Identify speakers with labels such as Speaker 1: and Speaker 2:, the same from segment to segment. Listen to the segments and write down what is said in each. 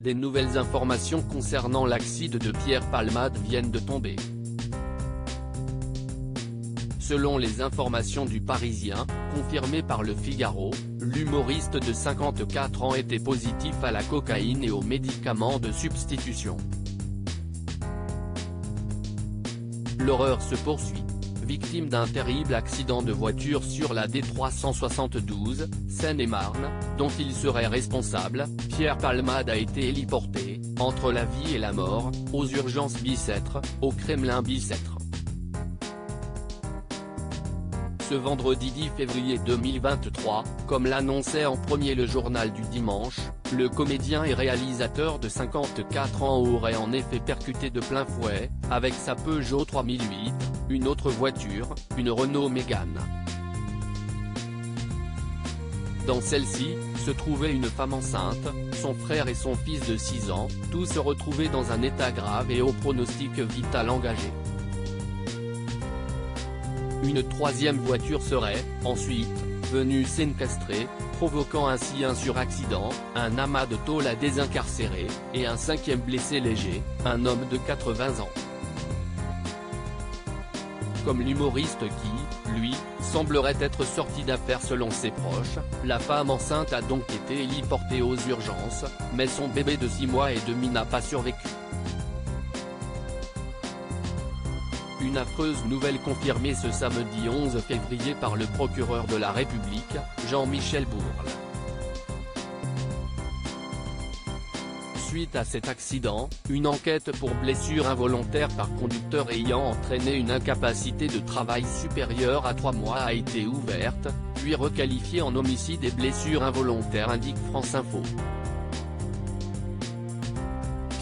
Speaker 1: Des nouvelles informations concernant l'accident de Pierre Palmade viennent de tomber. Selon les informations du Parisien, confirmées par Le Figaro, l'humoriste de 54 ans était positif à la cocaïne et aux médicaments de substitution. L'horreur se poursuit. Victime d'un terrible accident de voiture sur la D372, Seine-et-Marne, dont il serait responsable, Pierre Palmade a été héliporté, entre la vie et la mort, aux urgences Bicêtre, au Kremlin Bicêtre. Ce vendredi 10 février 2023, comme l'annonçait en premier le journal du dimanche, le comédien et réalisateur de 54 ans aurait en effet percuté de plein fouet, avec sa Peugeot 3008, une autre voiture, une Renault Mégane. Dans celle-ci, se trouvait une femme enceinte, son frère et son fils de 6 ans, tous se retrouvaient dans un état grave et au pronostic vital engagé. Une troisième voiture serait, ensuite, venue s'encastrer, provoquant ainsi un suraccident, un amas de tôle à désincarcérer, et un cinquième blessé léger, un homme de 80 ans. Comme l'humoriste qui, lui, semblerait être sorti d'affaire selon ses proches, la femme enceinte a donc été héliportée aux urgences, mais son bébé de 6 mois et demi n'a pas survécu. Une affreuse nouvelle confirmée ce samedi 11 février par le procureur de la République, Jean-Michel Bourle. Suite à cet accident, une enquête pour blessure involontaire par conducteur ayant entraîné une incapacité de travail supérieure à 3 mois a été ouverte, puis requalifiée en homicide et blessure involontaire, indique France Info.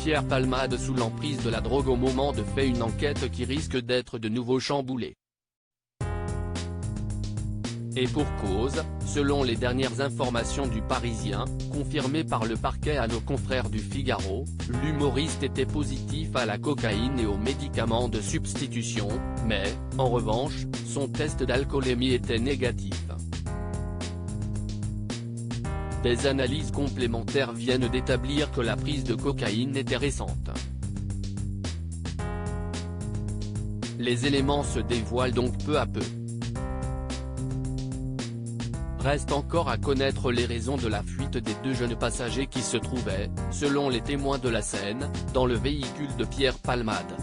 Speaker 1: Pierre Palmade sous l'emprise de la drogue au moment de fait, une enquête qui risque d'être de nouveau chamboulée. Et pour cause, selon les dernières informations du Parisien, confirmées par le parquet à nos confrères du Figaro, l'humoriste était positif à la cocaïne et aux médicaments de substitution, mais, en revanche, son test d'alcoolémie était négatif. Des analyses complémentaires viennent d'établir que la prise de cocaïne était récente. Les éléments se dévoilent donc peu à peu. Reste encore à connaître les raisons de la fuite des 2 jeunes passagers qui se trouvaient, selon les témoins de la scène, dans le véhicule de Pierre Palmade.